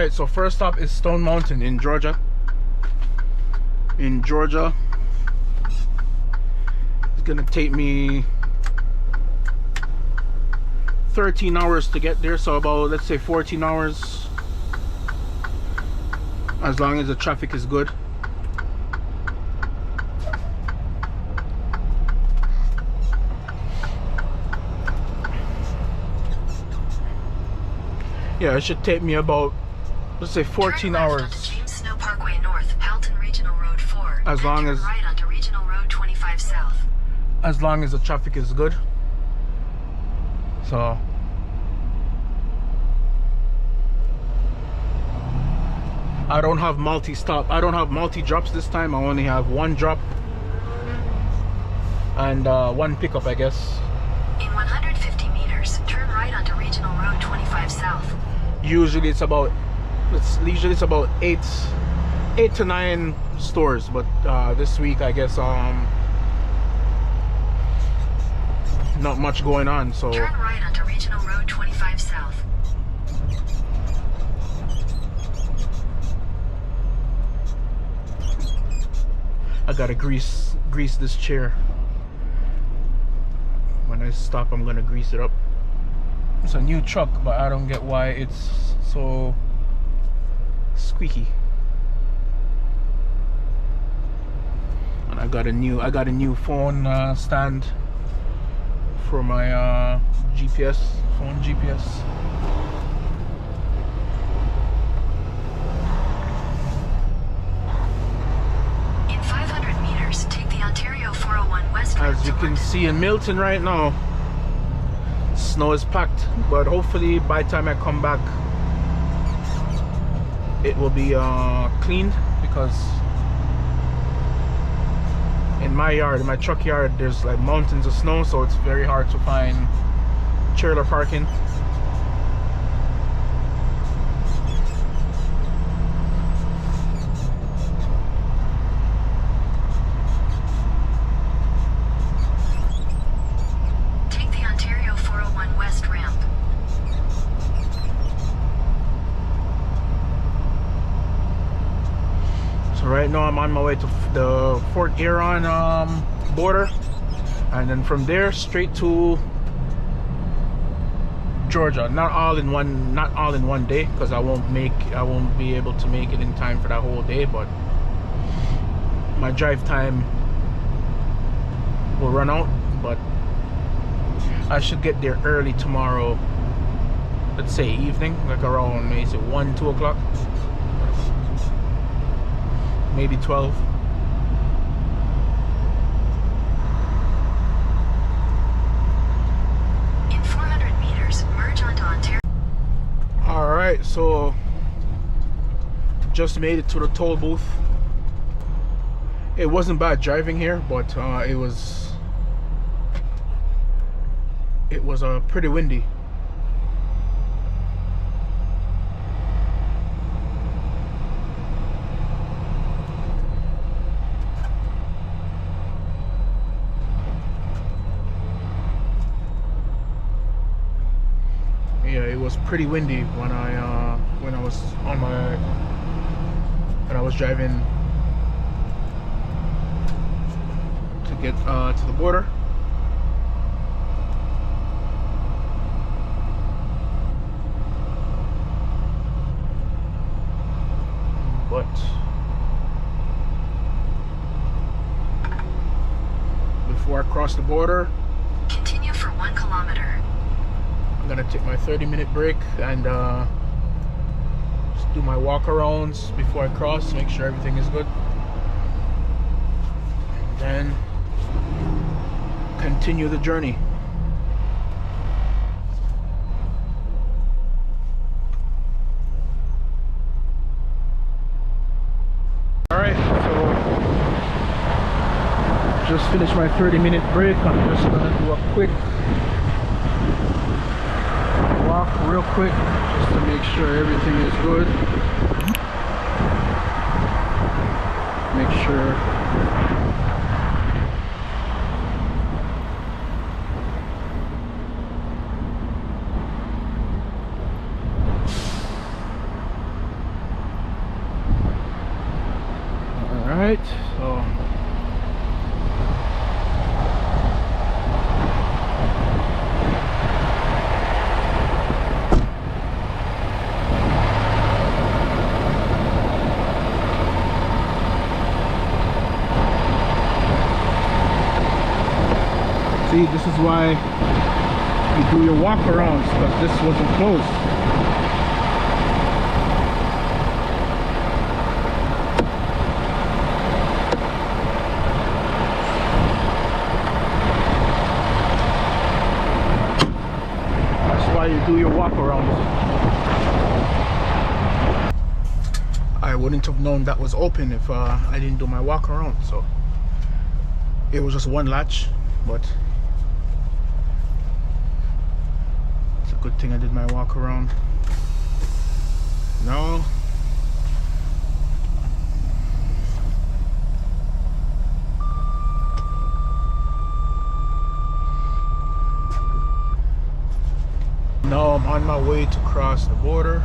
Alright, so first stop is Stone Mountain in Georgia. It's gonna take me 13 hours to get there, so about, let's say, 14 hours, as long as the traffic is good. Yeah, it should take me about, let's say, 14 hours. James Snow Parkway North, Halton Regional Road 4. As long as right onto Regional Road 25 South. As long as the traffic is good. So I don't have multi-stop. I don't have multi-drops this time. I only have one drop and one pickup, I guess. In 150 meters, turn right onto Regional Road 25 South. Usually it's about eight to 9 stores, but this week I guess not much going on, so turn right onto Regional Road 25 South. I gotta grease this chair. When I stop, I'm gonna grease it up. It's a new truck, but I don't get why it's so squeaky. And I got a new phone stand for my phone GPS. In 500 meters, take the Ontario 401 West. As you can see in Milton right now, snow is packed, but hopefully by the time I come back it will be cleaned, because in my truck yard, there's like mountains of snow, so it's very hard to find trailer parking. Take the Ontario 401 West ramp. So right now I'm on my way to the Fort Huron border, and then from there straight to Georgia. Not all in one day, because I won't be able to make it in time for that whole day, but my drive time will run out. But I should get there early tomorrow, let's say evening, like around maybe 1-2 o'clock, maybe 12. In 400 meters, merge onto Ontario. Alright, so just made it to the toll booth. It wasn't bad driving here, but it was pretty windy. Yeah, it was pretty windy when I was driving to get to the border. But before I cross the border, Continue for 1 kilometer. I'm gonna take my 30-minute break and just do my walk-arounds before I cross, make sure everything is good, and then continue the journey. Alright, so just finished my 30-minute break. I'm just gonna do a quick walk real quick just to make sure everything is good. Make sure Alright, so see, this is why you do your walk arounds, because this wasn't closed. You do your walk around. I wouldn't have known that was open if I didn't do my walk around. So it was just one latch, but it's a good thing I did my walk around. No. Now I'm on my way to cross the border.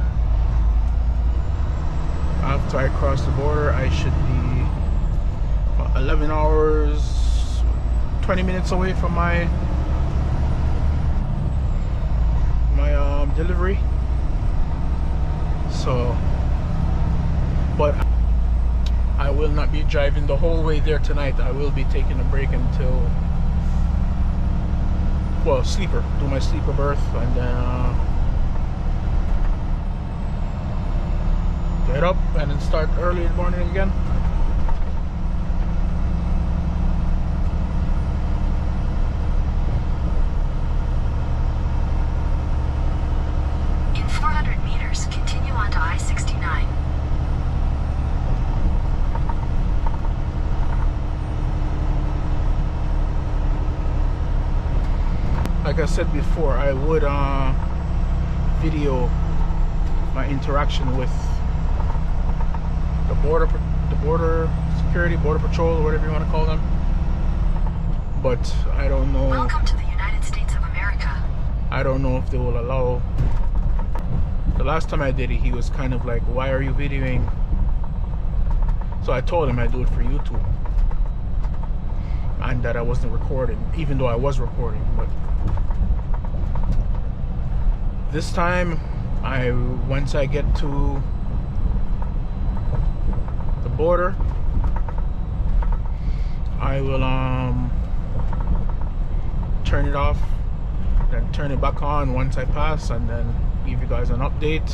After I cross the border, I should be about 11 hours, 20 minutes away from my delivery. So, but I will not be driving the whole way there tonight. I will be taking a break until, well, sleeper, do my sleeper berth, and then get up and then start early in the morning again. In 400 meters, continue onto I-69. Like I said before, I would video my interaction with the border security, border patrol, or whatever you want to call them. But I don't know. Welcome to the United States of America. I don't know if they will allow. The last time I did it, he was kind of like, "Why are you videoing?" So I told him I do it for YouTube, and that I wasn't recording, even though I was recording. But this time, once I get to the border, I will turn it off, then turn it back on once I pass, and then give you guys an update.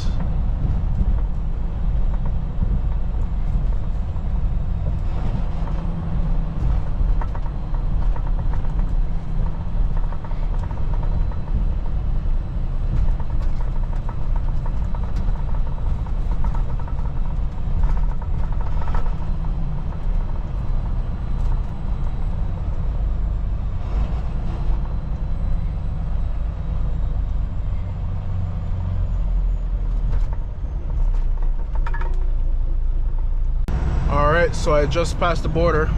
Alright, so I just passed the border.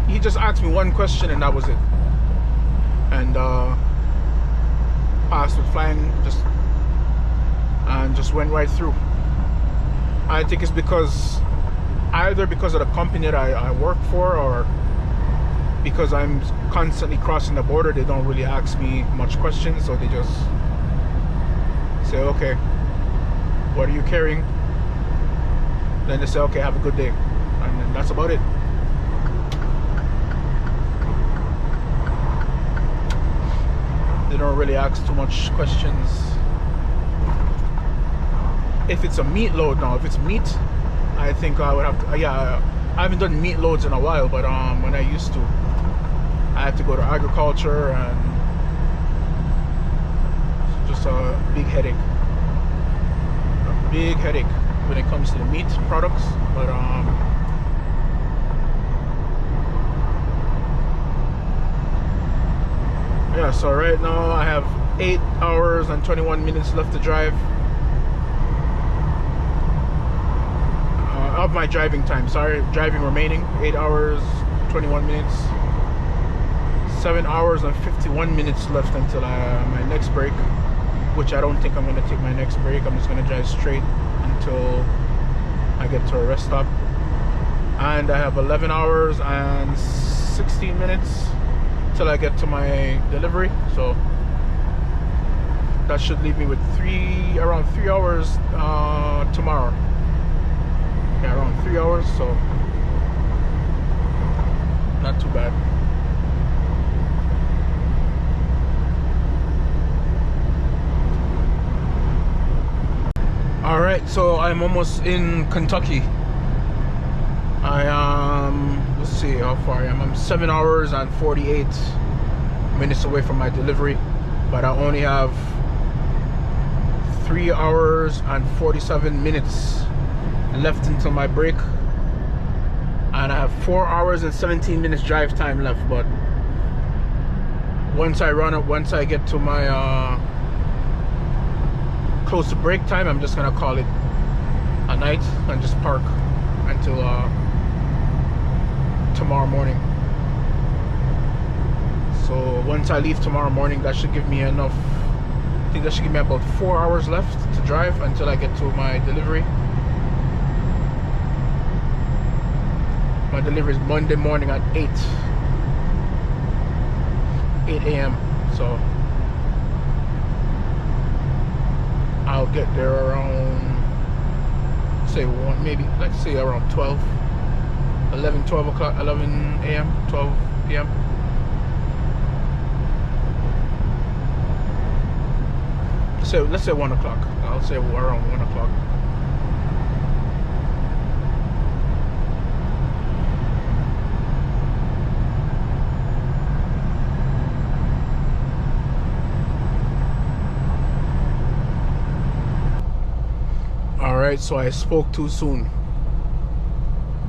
He just asked me one question and that was it. And passed with flying, just went right through. I think it's either because of the company that I work for, or because I'm constantly crossing the border. They don't really ask me much questions, so they just say, okay, what are you carrying? Then they say, okay, have a good day, and then that's about it. They don't really ask too much questions. If it's a meat load now, if it's meat, I think I would have to, yeah, I haven't done meat loads in a while, but when I used to, I had to go to agriculture, and it's just a big headache. A big headache when it comes to the meat products. But yeah, so right now I have 8 hours and 21 minutes left to drive. Of my driving time, sorry, driving remaining 8 hours 21 minutes, 7 hours and 51 minutes left until my next break. which I don't think I'm going to take my next break. I'm just going to drive straight until I get to a rest stop. And I have 11 hours and 16 minutes till I get to my delivery. So that should leave me with around 3 hours tomorrow. Yeah, around 3 hours, so not too bad. All right, so I'm almost in Kentucky. Let's see how far I am. I'm 7 hours and 48 minutes away from my delivery, but I only have 3 hours and 47 minutes left until my break, and I have 4 hours and 17 minutes drive time left. But once I get to my close to break time, I'm just gonna call it a night and just park until tomorrow morning. So once I leave tomorrow morning, that should give me enough. I think that should give me about 4 hours left to drive until I get to my delivery. My delivery is Monday morning at 8 a.m. So I'll get there around, say maybe let's say around 12 o'clock, 11 a.m., 12 p.m. Let's say 1 o'clock. I'll say around 1 o'clock. Alright, so I spoke too soon.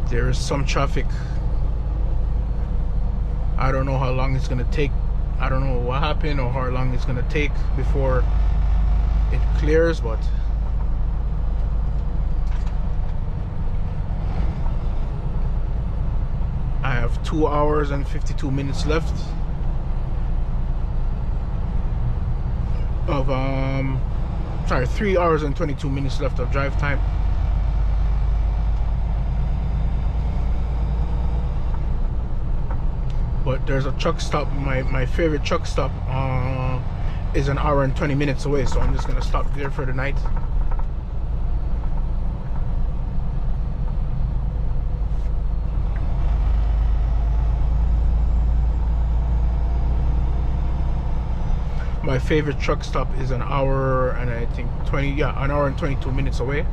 There is some traffic. I don't know how long it's gonna take. I don't know what happened or how long it's gonna take before it clears, but I have 2 hours and 52 minutes left of 3 hours and 22 minutes left of drive time. But there's a truck stop. My favorite truck stop is an hour and 20 minutes away, so I'm just gonna stop there for the night. My favorite truck stop is an hour and I think an hour and 22 minutes away.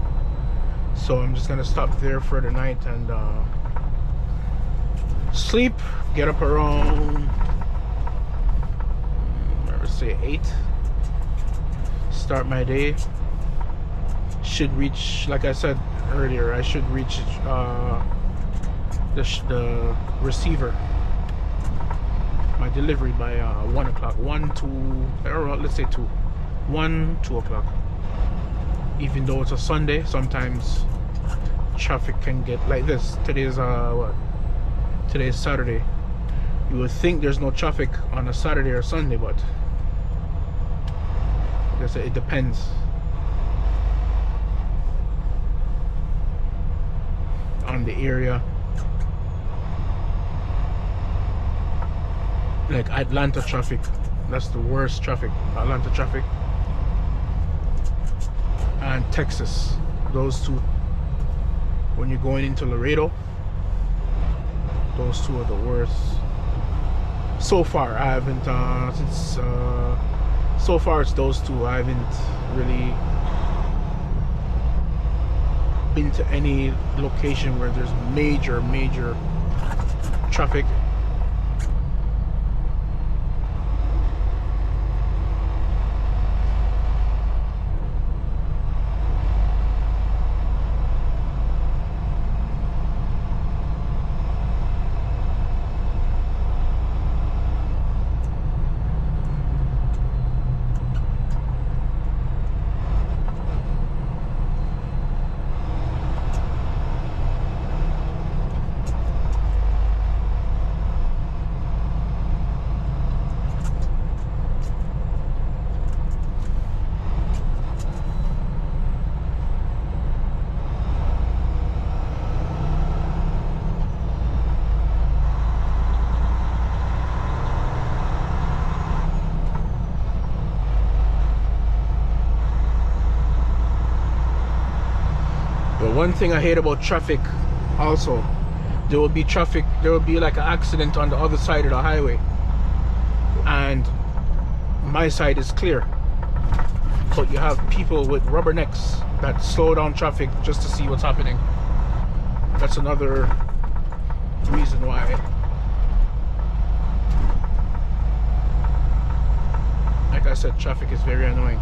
So I'm just gonna stop there for the night and sleep, get up around, let's say 8, start my day. Should reach, like I said earlier, I should reach the receiver, my delivery by 1 o'clock, 2 o'clock. Even though it's a Sunday, sometimes traffic can get like this. Today's Today's Saturday. You would think there's no traffic on a Saturday or Sunday, but like I said, it depends. On the area. Like Atlanta traffic, that's the worst traffic. Atlanta traffic and Texas, those two. When you're going into Laredo, those two are the worst. So far, I haven't so far it's those two. I haven't really been to any location where there's major traffic. one thing I hate about traffic also, there will be like an accident on the other side of the highway and my side is clear, but you have people with rubbernecks that slow down traffic just to see what's happening. That's another reason why. Like I said, traffic is very annoying.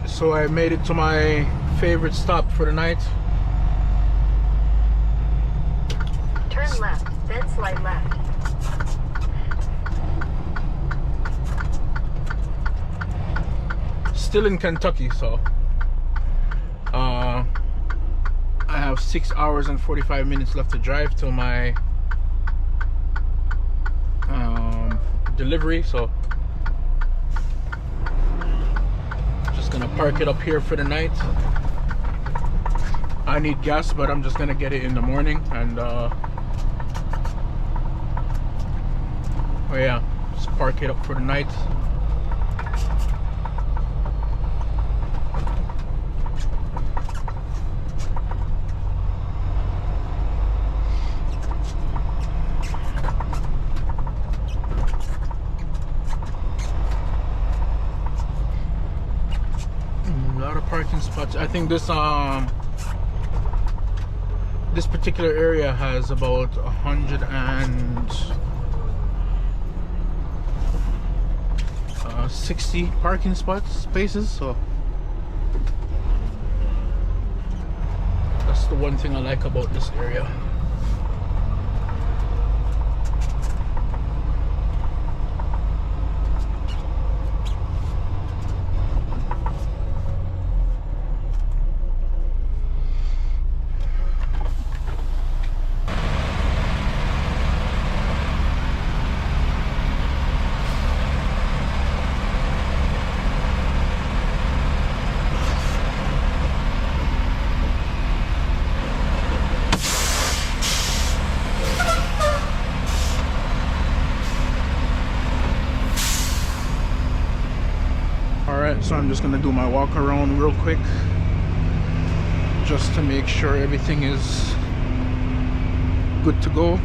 So I made it to my favorite stop for the night. Turn left, then slide left. Still in Kentucky, so I have 6 hours and 45 minutes left to drive till my delivery, so gonna park it up here for the night. I need gas, but I'm just gonna get it in the morning and oh yeah, just park it up for the night. Parking spots. I think this particular area has about 160 parking spaces, so that's the one thing I like about this area. So I'm just gonna do my walk around real quick just to make sure everything is good to go,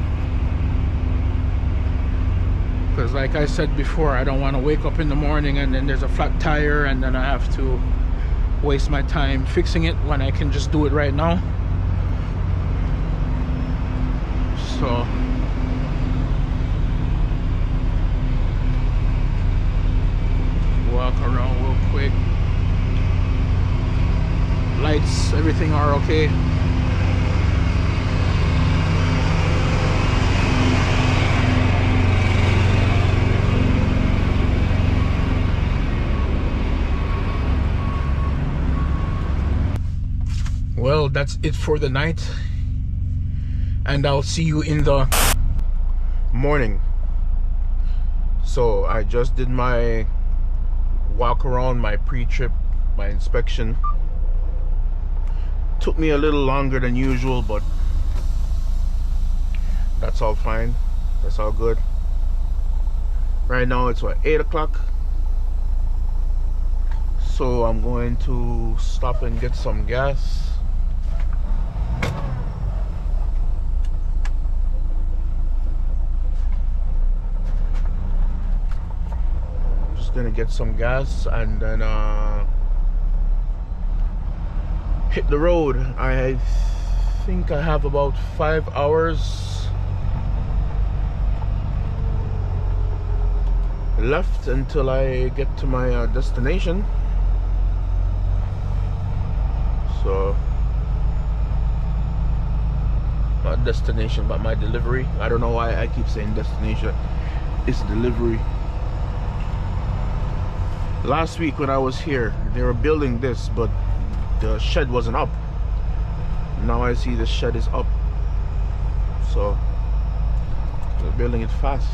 because like I said before, I don't want to wake up in the morning and then there's a flat tire and then I have to waste my time fixing it when I can just do it right now. So walk around real quick. Lights, everything are okay. Well, that's it for the night, and I'll see you in the morning. So I just did my walk around, my pre-trip, my inspection. Took me a little longer than usual, but that's all fine, that's all good. Right now it's what, 8 o'clock, so I'm going to stop and get some gas. Gonna get some gas and then hit the road. I think I have about 5 hours left until I get to my destination. So not destination, but my delivery. I don't know why I keep saying destination. It's delivery. Last week when I was here, they were building this, but the shed wasn't up. Now I see the shed is up. So they're building it fast.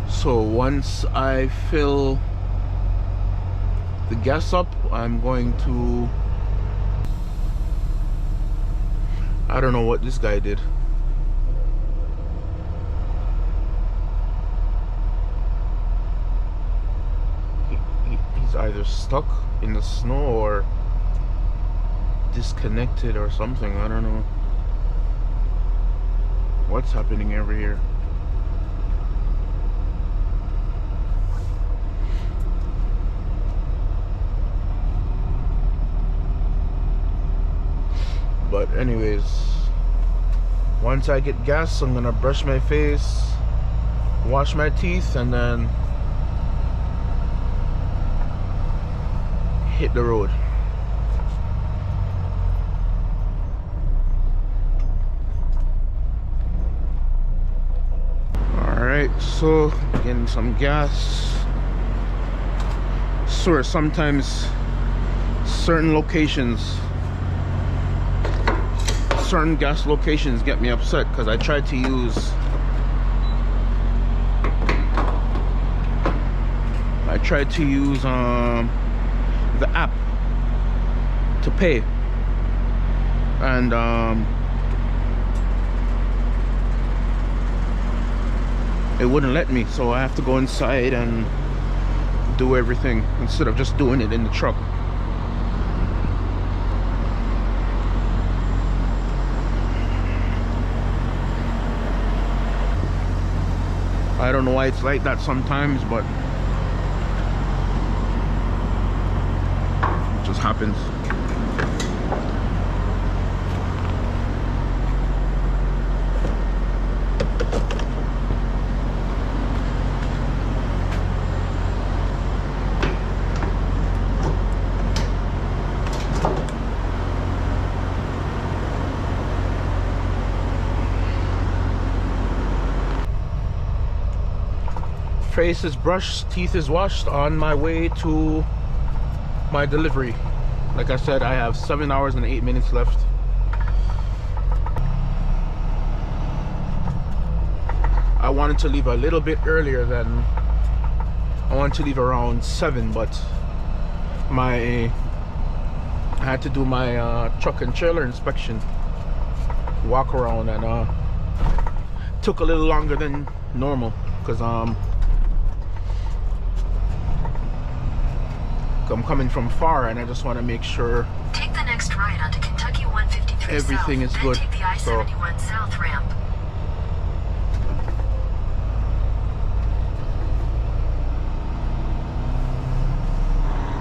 So once I fill the gas up, I'm going to, I don't know what this guy did. He's either stuck in the snow or disconnected or something. I don't know what's happening over here. But anyways, once I get gas, I'm gonna brush my face, wash my teeth, and then hit the road. Alright, so getting some gas. Sure, sometimes certain gas locations get me upset because I tried to use the app to pay, and it wouldn't let me, so I have to go inside and do everything instead of just doing it in the truck. I don't know why it's like that sometimes, but it just happens. Face is brushed, teeth is washed, on my way to my delivery. Like I said, I have 7 hours and 8 minutes left. I wanted to leave a little bit earlier than, I wanted to leave around 7, but I had to do my truck and trailer inspection, walk around, and took a little longer than normal because I'm coming from far, and I just want to make sure take the next right onto Kentucky 153 everything South, is good. Take the I-71 South ramp.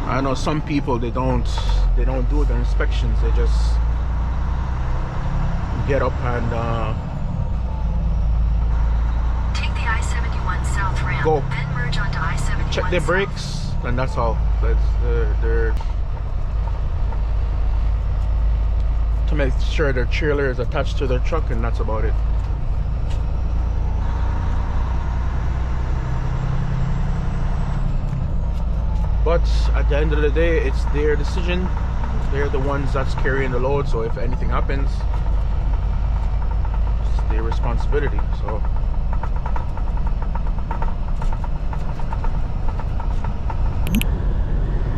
I know some people they don't do their inspections. They just get up and take the I-71 South ramp. Go. Then merge onto I-71 check their South. brakes, and that's all. That's they're to make sure their trailer is attached to their truck, and that's about it. But at the end of the day, it's their decision. They're the ones that's carrying the load, so if anything happens, it's their responsibility. So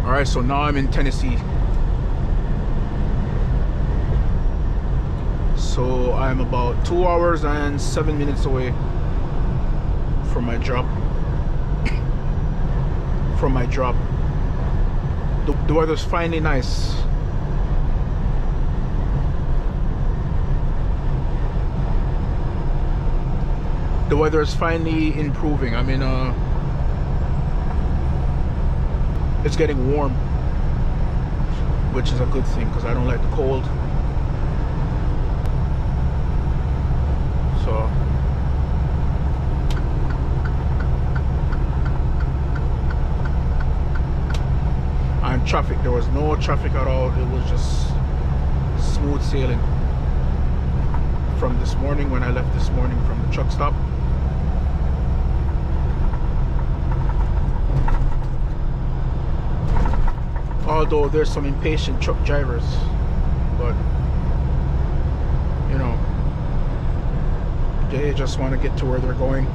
alright, so now I'm in Tennessee. So I'm about 2 hours and 7 minutes away from my drop. The weather's finally nice. The weather is finally improving. I mean, it's getting warm, which is a good thing because I don't like the cold. So traffic. There was no traffic at all. It was just smooth sailing from this morning when I left this morning from the truck stop. Although there's some impatient truck drivers, but you know, they just want to get to where they're going,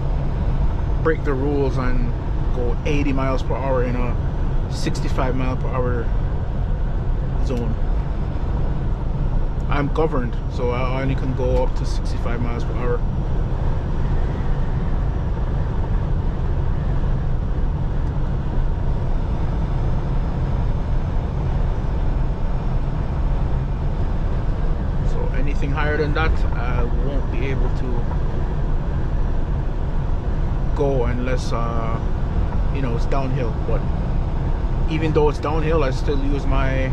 break the rules and go 80 miles per hour in a 65 mile per hour zone. I'm governed, so I only can go up to 65 miles per hour. So anything higher than that, I won't be able to go unless you know, it's downhill. But even though it's downhill, I still use my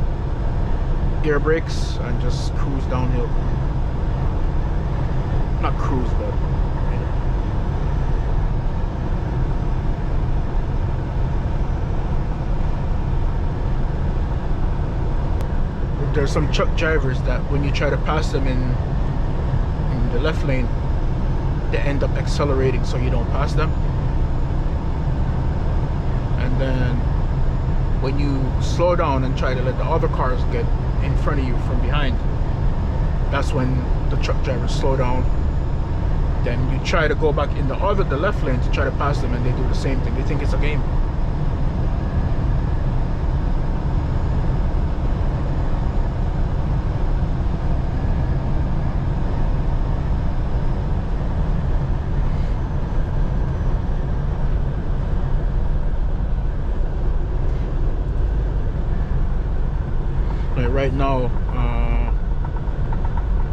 air brakes and just cruise downhill. Not cruise, but you know. There's some truck drivers that when you try to pass them in the left lane, they end up accelerating so you don't pass them. And then when you slow down and try to let the other cars get in front of you from behind, that's when the truck drivers slow down. Then you try to go back in the left lane to try to pass them, and they do the same thing. They think it's a game. Right now,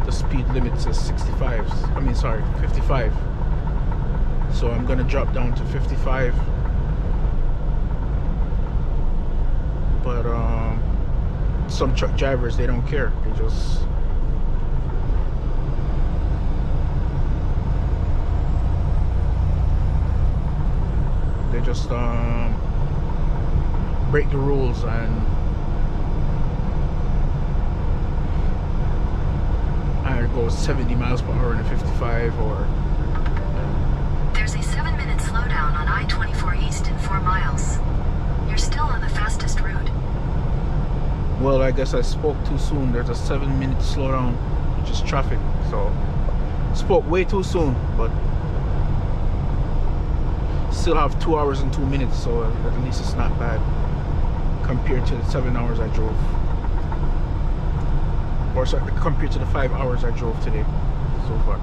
the speed limit says 65. I mean, sorry, 55. So I'm gonna drop down to 55. But some truck drivers, they don't care. They just break the rules and go 70 miles per hour in a 55 or... There's a 7-minute slowdown on I-24 East in 4 miles. You're still on the fastest route. Well, I guess I spoke too soon. There's a 7-minute slowdown, which is traffic. So, spoke way too soon, but still have 2 hours and 2 minutes, so at least it's not bad compared to the 7 hours I drove. Or sorry, compared to the 5 hours I drove today so far.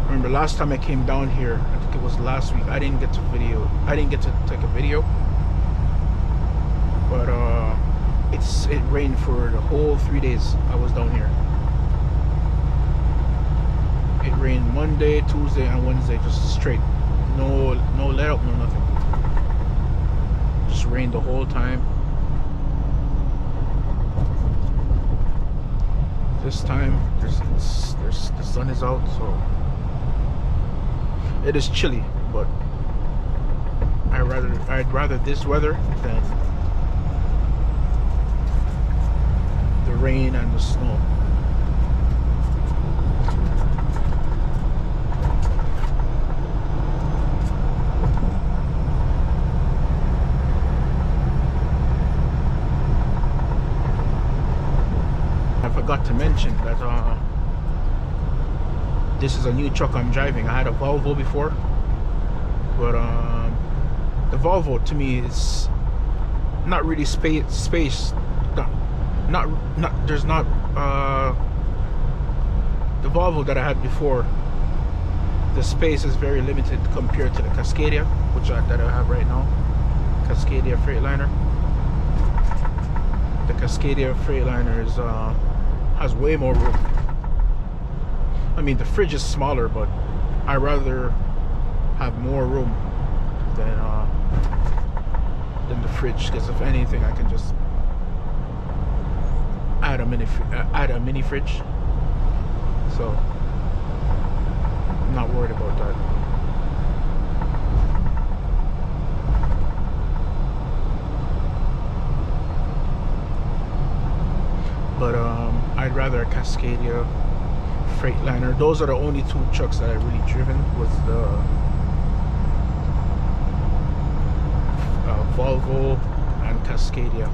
Remember last time I came down here, I think it was last week, I didn't get to take a video. But it rained for the whole 3 days I was down here. It rained Monday, Tuesday, and Wednesday, just straight. No let up, no nothing. Just rained the whole time. This time, the sun is out, so it is chilly. But I'd rather this weather than the rain and the snow. I forgot to mention that this is a new truck I'm driving. I had a Volvo before, but the Volvo to me is not really space. There's not the Volvo that I had before. The space is very limited compared to the Cascadia, that I have right now. Cascadia Freightliner. The Cascadia Freightliner has way more room. I mean, the fridge is smaller, but I rather have more room than the fridge, because if anything I can just add a mini fridge, so I'm not worried about that. But I'd rather a Cascadia, Freightliner. Those are the only two trucks that I really driven, was the Volvo and Cascadia.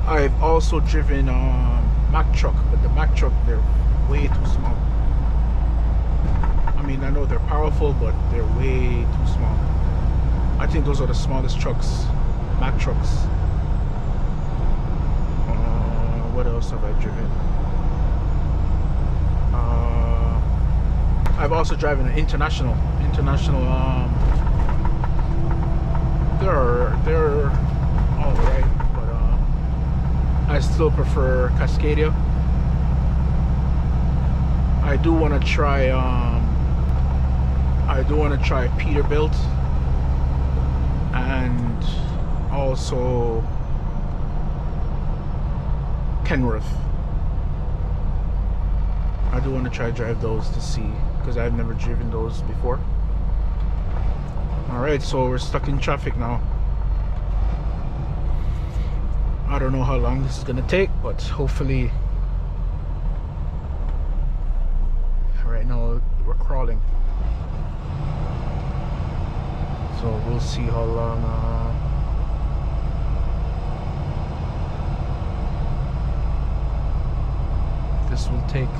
I've also driven Mack truck, but the Mack truck, they're way too small. I mean, I know they're powerful, but they're way too small. I think those are the smallest trucks, Mack trucks. What else have I driven? I've also driven an international. They're all right, but I still prefer Cascadia. I do want to try Peterbilt, and also Kenworth. I do want to try drive those to see, because I've never driven those before. Alright, so we're stuck in traffic now. I don't know how long this is gonna take, but hopefully. Right now we're crawling, so we'll see how long this will take.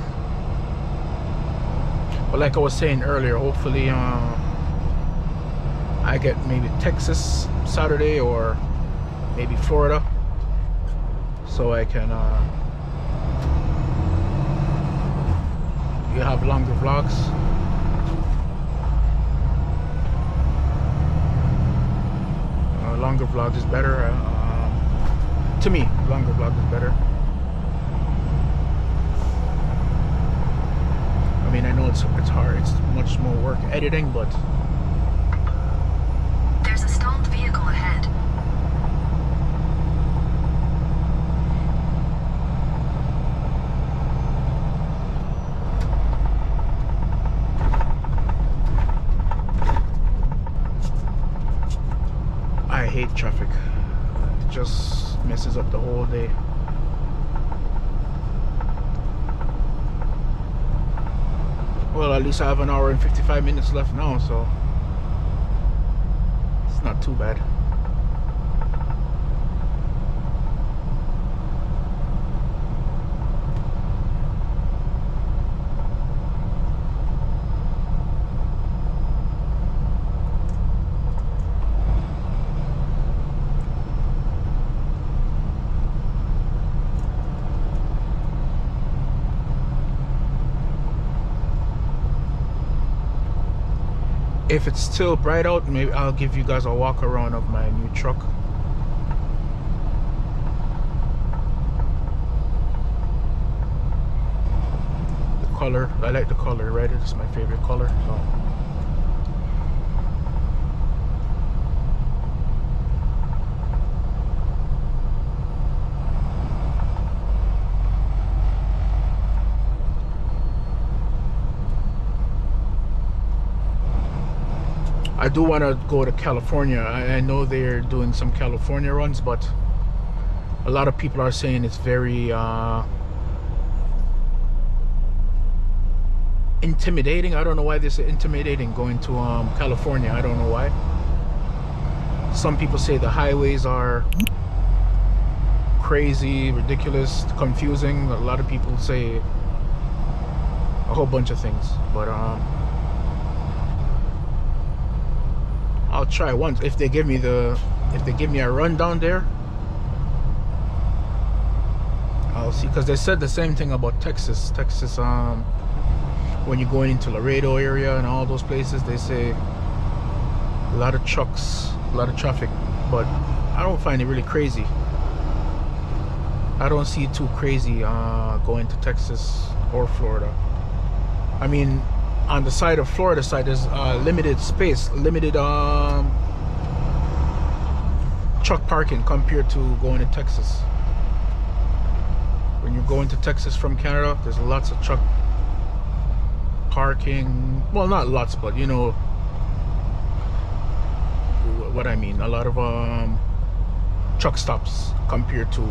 But like I was saying earlier, hopefully I get maybe Texas Saturday, or maybe Florida, so I can you have longer vlogs. Longer vlogs is better. To me, longer vlogs is better. I mean, I know it's hard. It's much more work editing, but There's a stalled vehicle ahead. I hate traffic. It just messes up the whole day. Well, at least I have an hour and 55 minutes left now, so it's not too bad. If it's still bright out, maybe I'll give you guys a walk around of my new truck. The color, I like the color. Red is my favorite color. So I do want to go to California. I know they're doing some California runs, but a lot of people are saying it's very intimidating. I don't know why this is intimidating, going to California. I don't know why. Some people say the highways are crazy, ridiculous, confusing. A lot of people say a whole bunch of things, but I'll try once if they give me a run down there. I'll see, because they said the same thing about Texas. When you're going into Laredo area and all those places, they say a lot of trucks, a lot of traffic, but I don't find it really crazy. I don't see it too crazy going to Texas. or Florida. I mean, on the side of Florida side, there's limited space, limited truck parking compared to going to Texas. When you're going to Texas from Canada, there's lots of truck parking. Well, not lots, but you know what I mean. A lot of truck stops compared to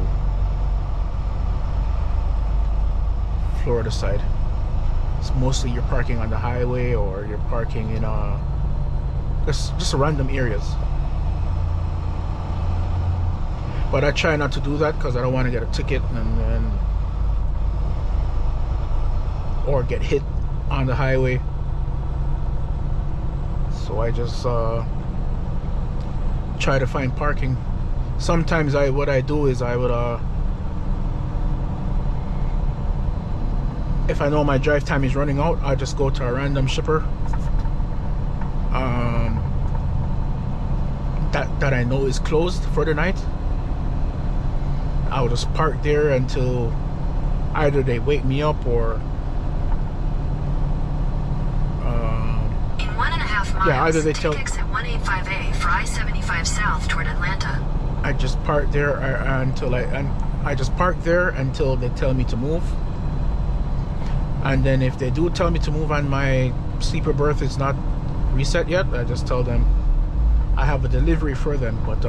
Florida side. It's mostly you're parking on the highway, or you're parking in just random areas. But I try not to do that because I don't want to get a ticket or get hit on the highway. So I just try to find parking. Sometimes what I do is I would if I know my drive time is running out, I just go to a random shipper that I know is closed for the night. I'll just park there until either they wake me up or in 1.5 miles, yeah, either they tell exit 185A for I-75 south toward Atlanta. I just park there until I just park there until they tell me to move. And then if they do tell me to move and my sleeper berth is not reset yet, I just tell them I have a delivery for them, but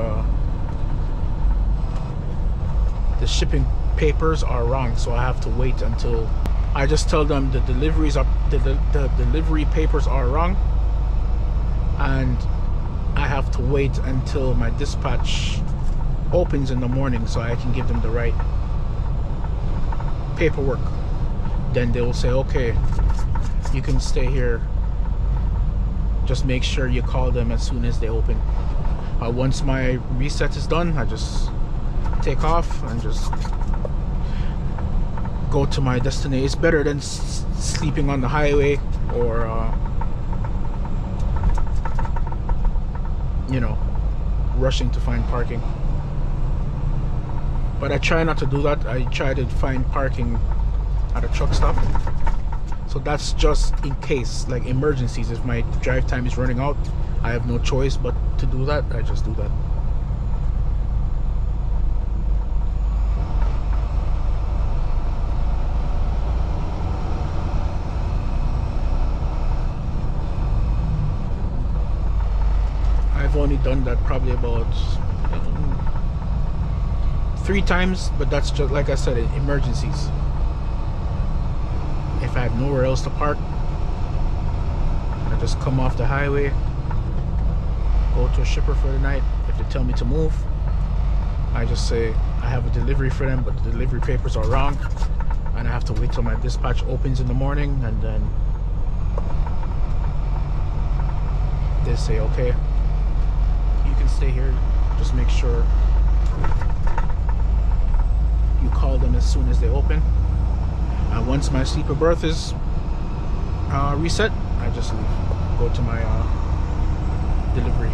the shipping papers are wrong, so I have to wait until I just tell them the deliveries are the delivery papers are wrong, and I have to wait until my dispatch opens in the morning so I can give them the right paperwork. Then they will say, okay, you can stay here, just make sure you call them as soon as they open. Once my reset is done, I just take off and just go to my destination. It's better than sleeping on the highway or you know, rushing to find parking. But I try not to do that. I try to find parking at a truck stop. So that's just in case, like emergencies. If my drive time is running out, I have no choice but to do that. I just do that. I've only done that probably about 3 times, but that's just like I said, emergencies. If I have nowhere else to park, I just come off the highway, go to a shipper for the night. If they tell me to move, I just say I have a delivery for them, but the delivery papers are wrong, and I have to wait till my dispatch opens in the morning, and then they say, okay, you can stay here, just make sure you call them as soon as they open. And once my sleeper berth is reset, I just leave, go to my delivery.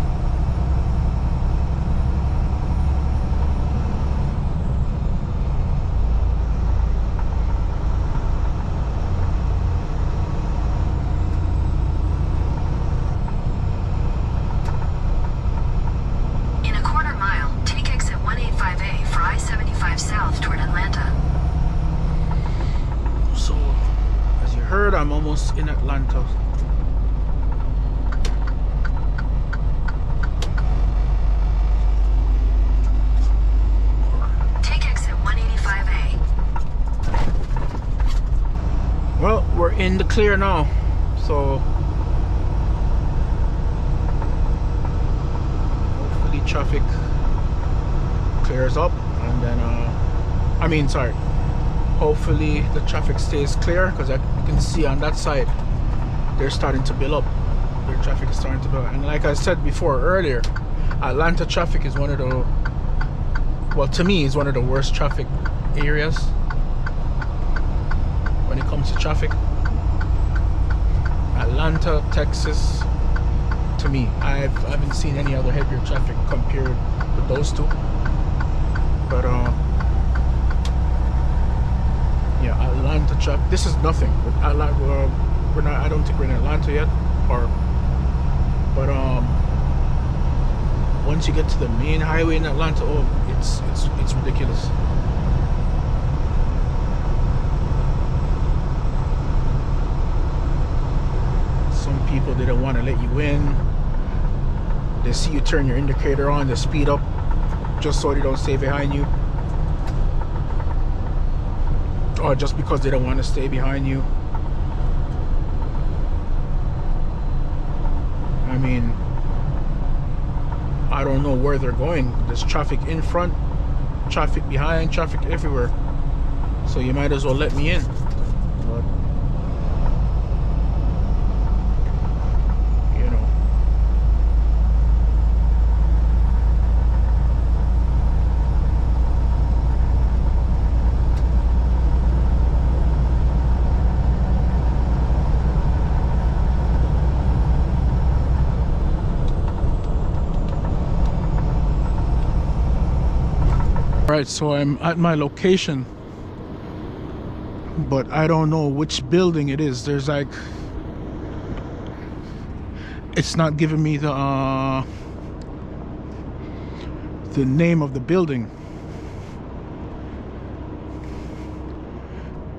In a 1/4 mile, take exit 185A for I-75 south toward Atlanta. So, as you heard, I'm almost in Atlanta. Take exit 185A. Well, we're in the clear now, so hopefully traffic clears up, and then hopefully the traffic stays clear, because you can see on that side they're starting to build up. Their traffic is starting to build up. And like I said before earlier, Atlanta traffic is one of the, well, to me, is one of the worst traffic areas when it comes to traffic. Atlanta, Texas, to me, I haven't seen any other heavier traffic compared with those two. But yeah, Atlanta traffic. This is nothing. We're not. I don't think we're in Atlanta yet, but once you get to the main highway in Atlanta, oh, it's ridiculous. Some people, they don't want to let you in. They see you turn your indicator on, they speed up just so they don't stay behind you, or just because they don't want to stay behind you. I mean, I don't know where they're going. There's traffic in front, traffic behind, traffic everywhere, so you might as well let me in. But you know, right, so I'm at my location, but I don't know which building it is. There's like, it's not giving me the name of the building,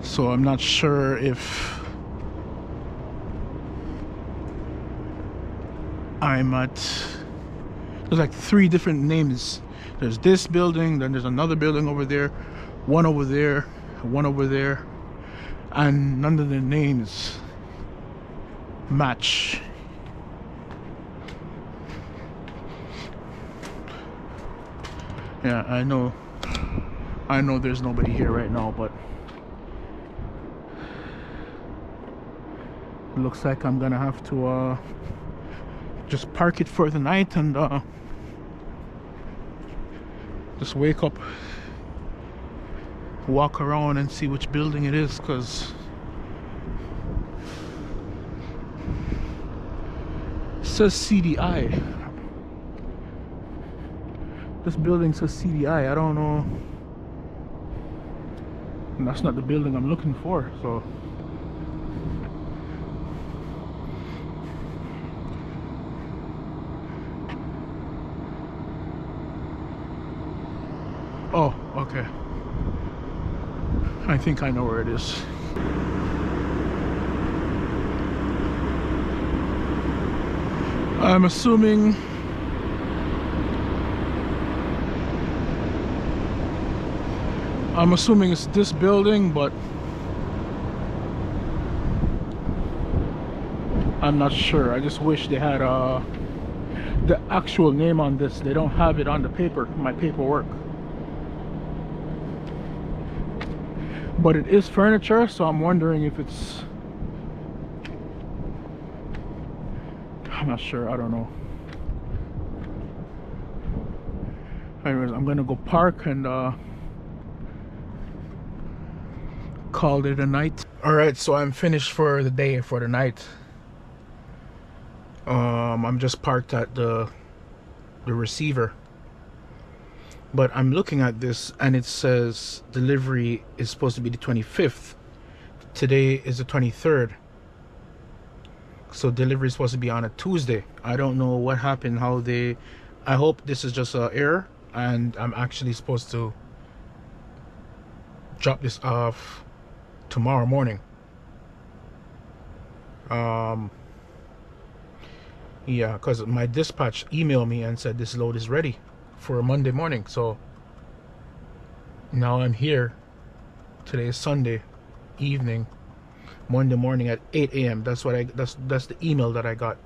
so I'm not sure if I'm at. There's like 3 different names. There's this building, then there's another building over there, one over there, one over there, and none of the names match. Yeah, I know there's nobody here right now, but it looks like I'm gonna have to just park it for the night and just wake up, walk around and see which building it is, because it says CDI. This building says CDI. I don't know, and that's not the building I'm looking for, so oh, okay. I think I know where it is. I'm assuming it's this building, but I'm not sure. I just wish they had the actual name on this. They don't have it on the paper, my paperwork. But it is furniture, so I'm wondering if it's, I'm not sure, I don't know. Anyways, I'm gonna go park and call it a night. Alright, so I'm finished for the day, for the night. I'm just parked at the receiver. But I'm looking at this and it says delivery is supposed to be the 25th. Today is the 23rd. So delivery is supposed to be on a Tuesday. I don't know what happened, how they... I hope this is just an error and I'm actually supposed to drop this off tomorrow morning. Yeah, because my dispatch emailed me and said this load is ready for Monday morning. So now I'm here. Today is Sunday evening. Monday morning at 8 a.m. That's what that's the email that I got.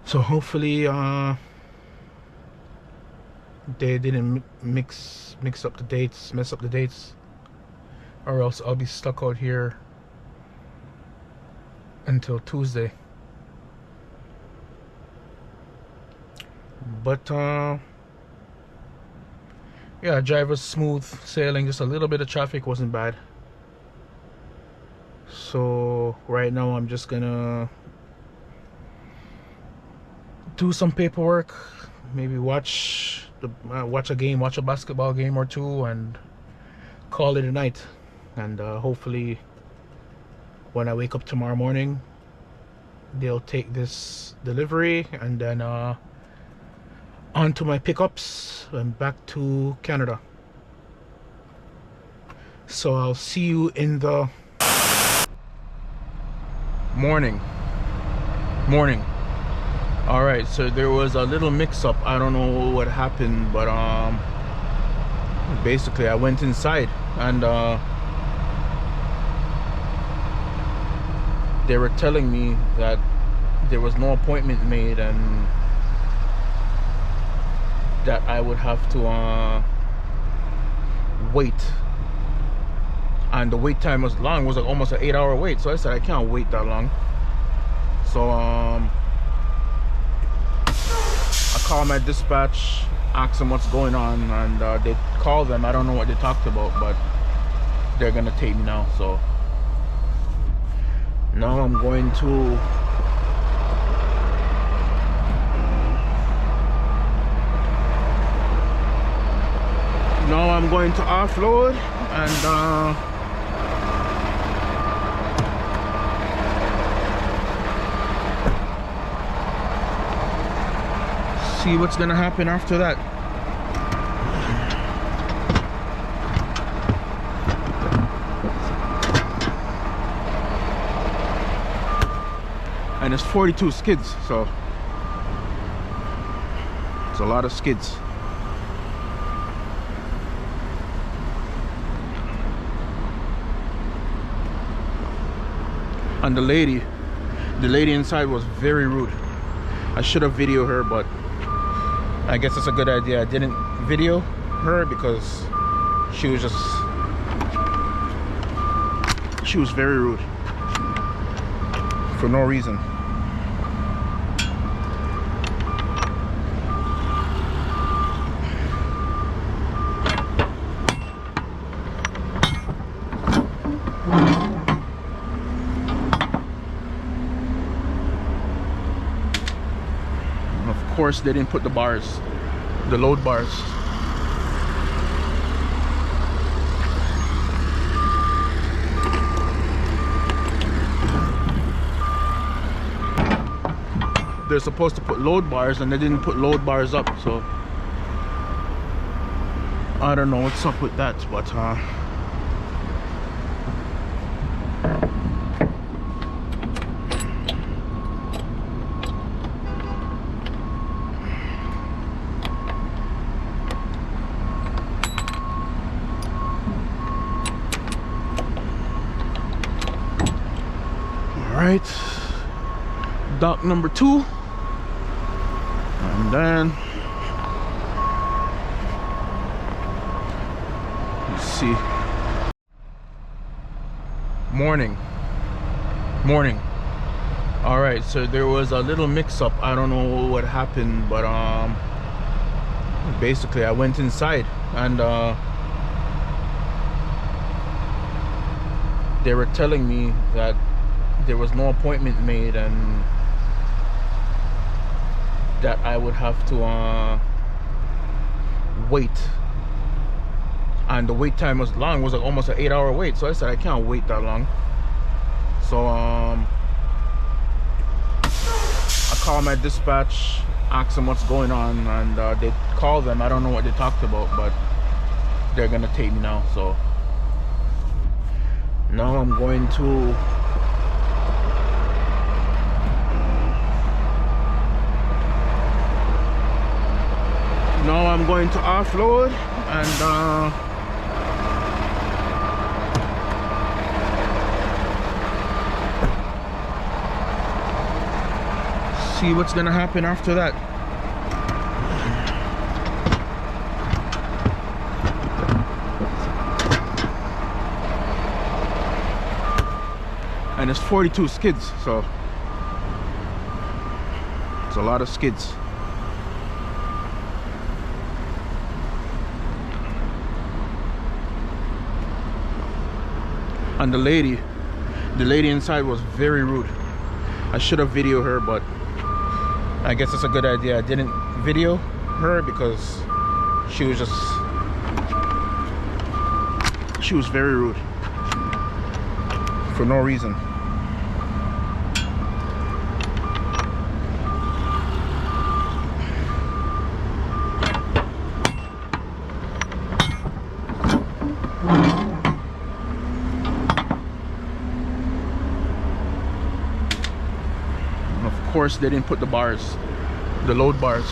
So hopefully they didn't mess up the dates, or else I'll be stuck out here until Tuesday. But yeah, drive was smooth sailing. Just a little bit of traffic, wasn't bad. So right now I'm just gonna do some paperwork, maybe watch a basketball game or two, and call it a night. and hopefully when I wake up tomorrow morning they'll take this delivery and then on to my pickups and back to Canada. So I'll see you in the morning. All right, so there was a little mix-up. I don't know what happened, but basically I went inside and they were telling me that there was no appointment made and that I would have to wait, and the wait time was long. It was like almost an 8-hour wait. So I said I can't wait that long. So I called my dispatch, asked them what's going on, and they called them. I don't know what they talked about, but they're gonna take me now. So now I'm going to offload and see what's gonna happen after that. And it's 42 skids, so it's a lot of skids. And the lady inside was very rude. I should have videoed her, but I guess it's a good idea I didn't video her because she was very rude for no reason. Of course they didn't put the bars, the load bars. They're supposed to put load bars and they didn't put load bars up, so I don't know what's up with that, but Alright, dock number 2, and then let's see. Morning. Alright, so there was a little mix-up. I don't know what happened, but basically I went inside and they were telling me that there was no appointment made and that I would have to wait, and the wait time was long. It was like almost an 8-hour wait. So I said I can't wait that long. So I called my dispatch, asked them what's going on, and they called them. I don't know what they talked about, but they're gonna take me now. So now I'm going to offload and see what's gonna happen after that. And it's 42 skids, so it's a lot of skids. And the lady inside was very rude. I should have videoed her, but I guess it's a good idea I didn't video her because she was very rude for no reason. And of course they didn't put the bars, the load bars.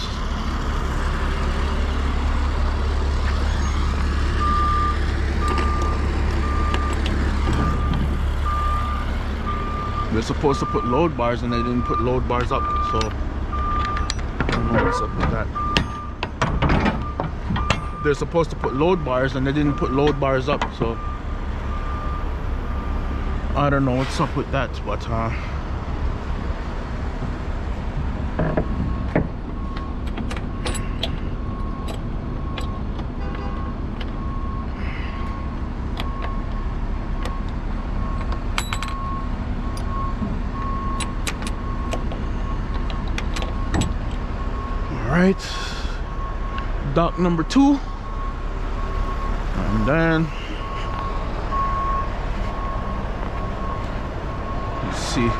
They're supposed to put load bars and they didn't put load bars up, so I don't know what's up with that. They're supposed to put load bars and they didn't put load bars up, so I don't know what's up with that, but Alright, dock number 2, and then let's see.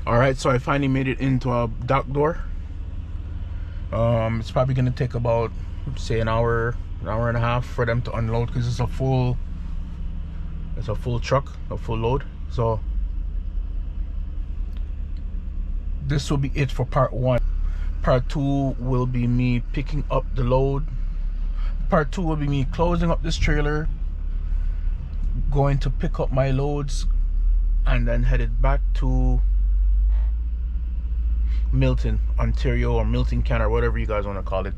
Alright, so I finally made it into a dock door. It's probably gonna take about, say, an hour and a half for them to unload, because it's a full truck, a full load. So this will be it for part 1. Part 2 will be me picking up the load. Part 2 will be me closing up this trailer, going to pick up my loads, and then headed back to Milton, Ontario, or Milton Canada, whatever you guys want to call it.